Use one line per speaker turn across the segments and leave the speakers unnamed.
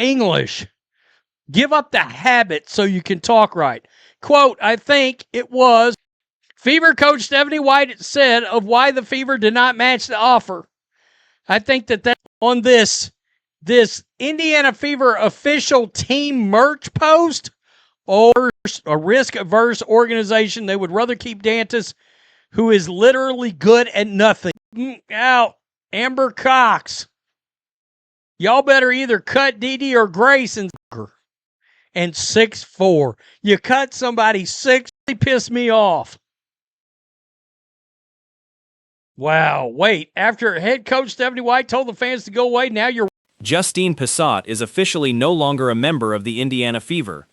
English. Give up the habit so you can talk right. Quote, I think it was Fever coach Stephanie White said of why the Fever did not match the offer. I think that on this Indiana Fever official team merch post, or a risk-averse organization, they would rather keep Dantas, who is literally good at nothing. Out, Amber Cox. Y'all better either cut Dee or Grace and 6'4". You cut somebody 6, they piss me off. Wow, wait. After head coach Stephanie White told the fans to go away, now you're...
Justine Pissott is officially no longer a member of the Indiana Fever.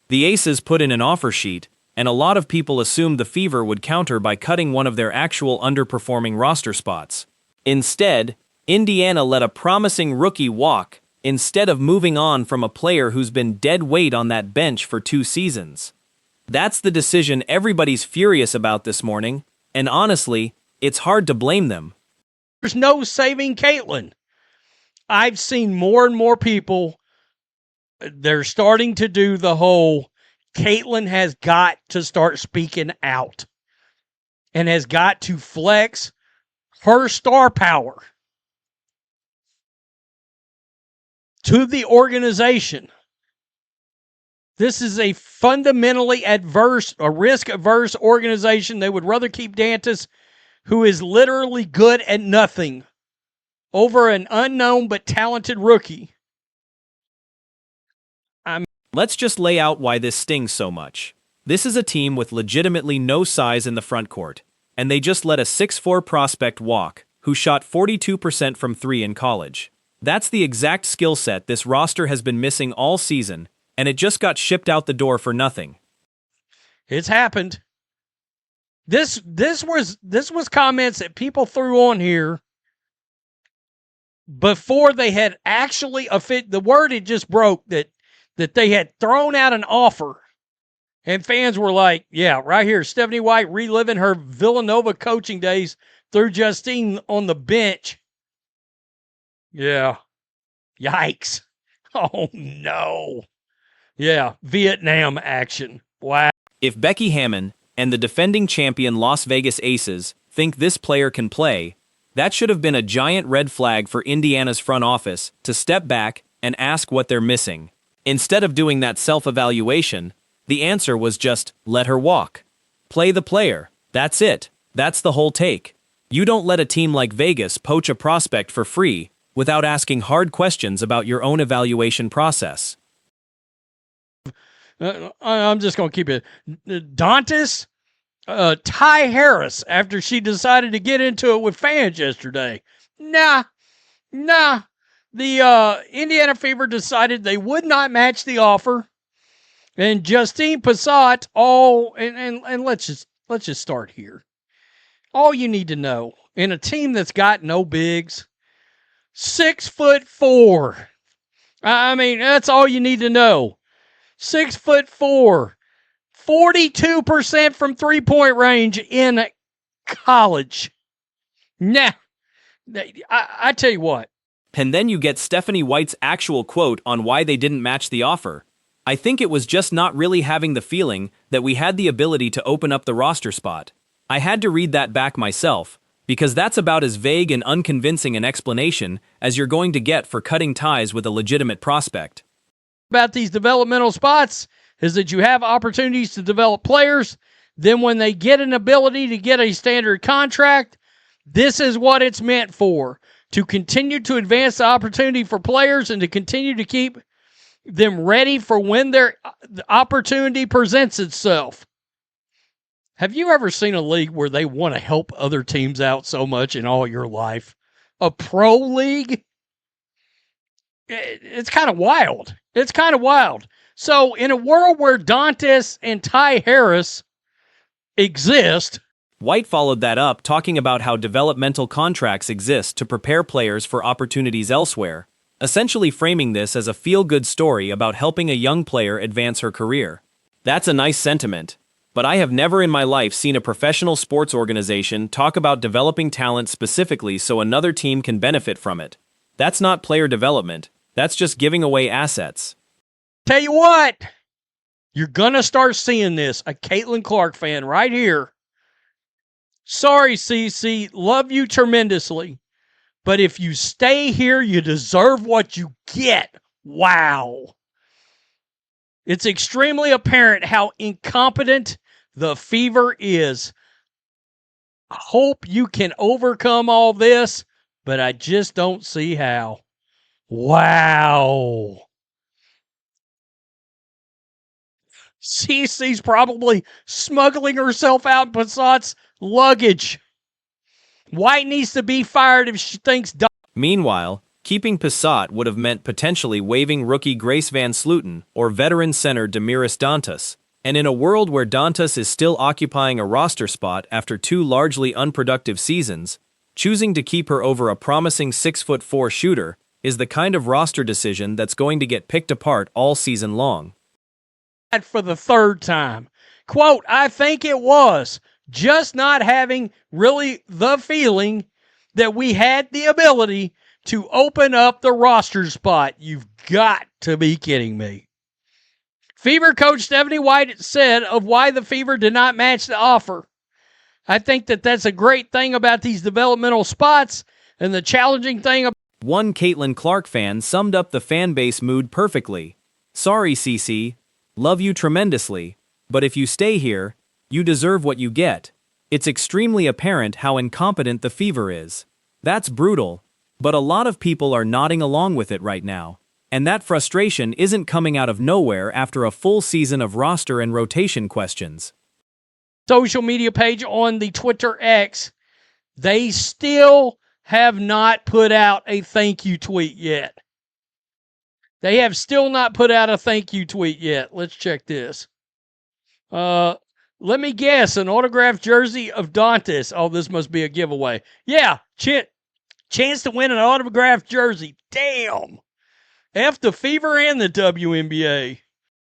The Aces put in an offer sheet, and a lot of people assumed the Fever would counter by cutting one of their actual underperforming roster spots. Instead, Indiana let a promising rookie walk, instead of moving on from a player who's been dead weight on that bench for 2 seasons. That's the decision everybody's furious about this morning, and honestly, it's hard to blame them.
There's no saving Caitlin. I've seen more and more people, they're starting to do the whole, Caitlin has got to start speaking out and has got to flex her star power to the organization. This is a fundamentally risk-averse organization. They would rather keep Dantas, who is literally good at nothing, over an unknown but talented rookie.
Let's just lay out why this stings so much. This is a team with legitimately no size in the front court, and they just let a 6'4" prospect walk, who shot 42% from 3 in college. That's the exact skill set this roster has been missing all season, and it just got shipped out the door for nothing.
It's happened. This was comments that people threw on here before they had actually the word had just broke that they had thrown out an offer, and fans were like, yeah, right here, Stephanie White reliving her Villanova coaching days through Justine on the bench. Yeah. Yikes. Oh, no. Yeah, Vietnam action. Wow.
If Becky Hammon and the defending champion Las Vegas Aces think this player can play, that should have been a giant red flag for Indiana's front office to step back and ask what they're missing. Instead of doing that self-evaluation, the answer was just, let her walk. Play the player. That's it. That's the whole take. You don't let a team like Vegas poach a prospect for free without asking hard questions about your own evaluation process.
I'm just going to keep it. Dantas, Ty Harris, after she decided to get into it with fans yesterday. Nah. The Indiana Fever decided they would not match the offer. And Justine Pissott, and let's just start here. All you need to know, in a team that's got no bigs, 6'4". I mean, that's all you need to know. 6'4", 42% from 3-point range in college. Nah, I tell you what.
And then you get Stephanie White's actual quote on why they didn't match the offer. I think it was just not really having the feeling that we had the ability to open up the roster spot. I had to read that back myself, because that's about as vague and unconvincing an explanation as you're going to get for cutting ties with a legitimate prospect.
About these developmental spots is that you have opportunities to develop players. Then when they get an ability to get a standard contract, this is what it's meant for, to continue to advance the opportunity for players and to continue to keep them ready for when the opportunity presents itself. Have you ever seen a league where they want to help other teams out so much in all your life? A pro league? It's kind of wild. It's kind of wild. So in a world where Dantas and Ty Harris exist,
White followed that up talking about how developmental contracts exist to prepare players for opportunities elsewhere, essentially framing this as a feel-good story about helping a young player advance her career. That's a nice sentiment, but I have never in my life seen a professional sports organization talk about developing talent specifically so another team can benefit from it. That's not player development, That's just giving away assets.
Tell you what, you're going to start seeing this. A Caitlin Clark fan right here. Sorry, CC, love you tremendously. But if you stay here, you deserve what you get. Wow. It's extremely apparent how incompetent the Fever is. I hope you can overcome all this, but I just don't see how. Wow. Cece's probably smuggling herself out in Pissott's luggage. White needs to be fired if she thinks.
Meanwhile, keeping Pissott would have meant potentially waiving rookie Grace Van Slooten or veteran center Damiris Dantas. And in a world where Dantas is still occupying a roster spot after 2 largely unproductive seasons, choosing to keep her over a promising 6'4" shooter is the kind of roster decision that's going to get picked apart all season long.
For the third time. Quote, I think it was just not having really the feeling that we had the ability to open up the roster spot. You've got to be kidding me. Fever coach Stephanie White said of why the Fever did not match the offer. I think that that's a great thing about these developmental spots, and the challenging thing.
One Caitlin Clark fan summed up the fan base mood perfectly. Sorry, CC. Love you tremendously, but if you stay here, you deserve what you get. It's extremely apparent how incompetent the Fever is. That's brutal, but a lot of people are nodding along with it right now. And that frustration isn't coming out of nowhere after a full season of roster and rotation questions.
Social media page on the Twitter X, they still have not put out a thank you tweet yet. They have still not put out a thank you tweet yet. Let's check this. Let me guess, an autographed jersey of Dantas. Oh, this must be a giveaway. Yeah, chance to win an autographed jersey. Damn. F the Fever and the WNBA.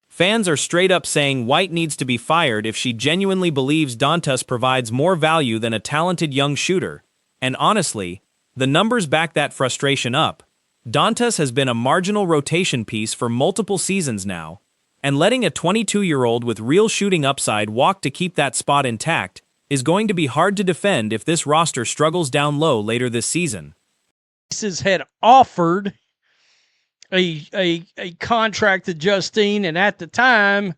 Fans are straight up saying White needs to be fired if she genuinely believes Dantas provides more value than a talented young shooter. And honestly, the numbers back that frustration up. Dantas has been a marginal rotation piece for multiple seasons now, and letting a 22-year-old with real shooting upside walk to keep that spot intact is going to be hard to defend if this roster struggles down low later this season.
Had offered a contract to Justine, and at the time,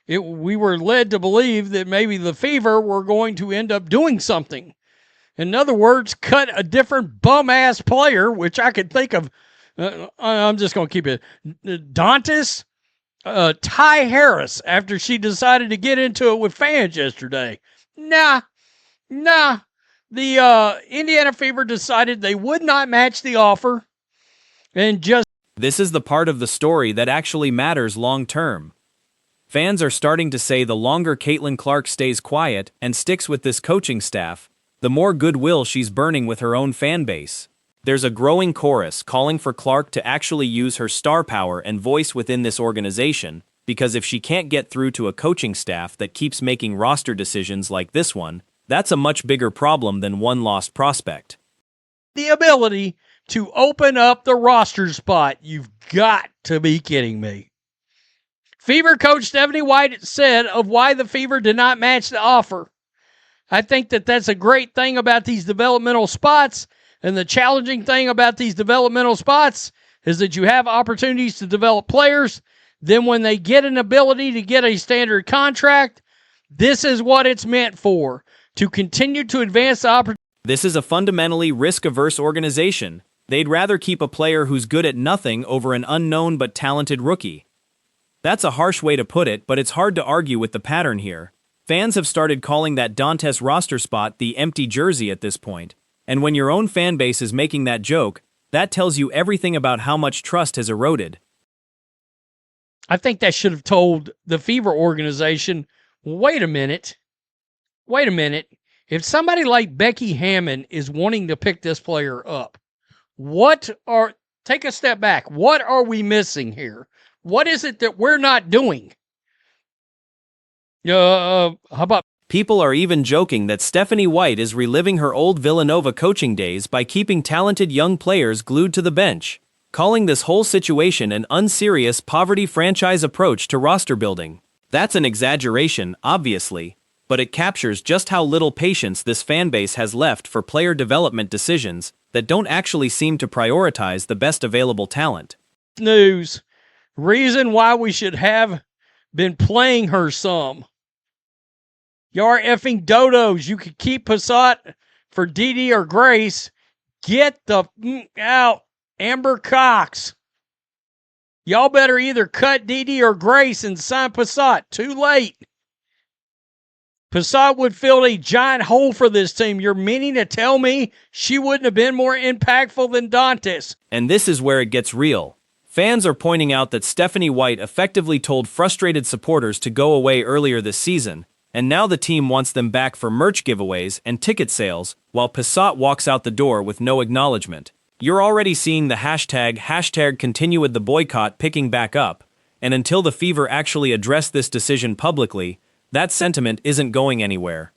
we were led to believe that maybe the Fever were going to end up doing something. In other words, cut a different bum-ass player, which I could think of. I'm just going to keep it. Dantas, Ty Harris, after she decided to get into it with fans yesterday. Nah. The Indiana Fever decided they would not match the offer and just.
This is the part of the story that actually matters long term. Fans are starting to say the longer Caitlin Clark stays quiet and sticks with this coaching staff, the more goodwill she's burning with her own fan base. There's a growing chorus calling for Clark to actually use her star power and voice within this organization, because if she can't get through to a coaching staff that keeps making roster decisions like this one, that's a much bigger problem than one lost prospect.
The ability to open up the roster spot. You've got to be kidding me. Fever coach Stephanie White said of why the Fever did not match the offer. I think that that's a great thing about these developmental spots, and the challenging thing about these developmental spots is that you have opportunities to develop players. Then when they get an ability to get a standard contract, this is what it's meant for, to continue to advance the opportunity.
This is a fundamentally risk-averse organization. They'd rather keep a player who's good at nothing over an unknown but talented rookie. That's a harsh way to put it, but it's hard to argue with the pattern here. Fans have started calling that Dantas roster spot the empty jersey at this point, and when your own fan base is making that joke, that tells you everything about how much trust has eroded.
I think that should have told the Fever organization, wait a minute. If somebody like Becky Hammond is wanting to pick this player up, take a step back. What are we missing here? What is it that we're not doing? How about...
People are even joking that Stephanie White is reliving her old Villanova coaching days by keeping talented young players glued to the bench. calling this whole situation an unserious poverty franchise approach to roster building. That's an exaggeration, obviously, but it captures just how little patience this fanbase has left for player development decisions that don't actually seem to prioritize the best available talent.
News. Reason why we should have been playing her some. Y'all are effing dodos. You could keep Pissott for Didi or Grace. Get the out, Amber Cox. Y'all better either cut Didi or Grace and sign Pissott. Too late. Pissott would fill a giant hole for this team. You're meaning to tell me she wouldn't have been more impactful than Dantas?
And this is where it gets real. Fans are pointing out that Stephanie White effectively told frustrated supporters to go away earlier this season, and now the team wants them back for merch giveaways and ticket sales, while Pissott walks out the door with no acknowledgement. You're already seeing the hashtag continue with the boycott picking back up, and until the Fever actually address this decision publicly, that sentiment isn't going anywhere.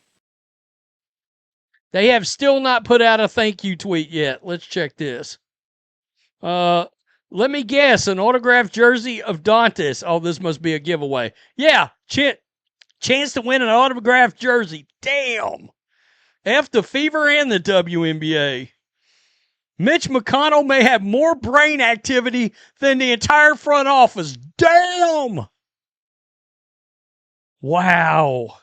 They have still not put out a thank you tweet yet. Let's check this. Let me guess, an autographed jersey of Dantas. Oh, this must be a giveaway. Yeah, chance to win an autographed jersey. Damn. F the Fever and the WNBA. Mitch McConnell may have more brain activity than the entire front office. Damn. Wow.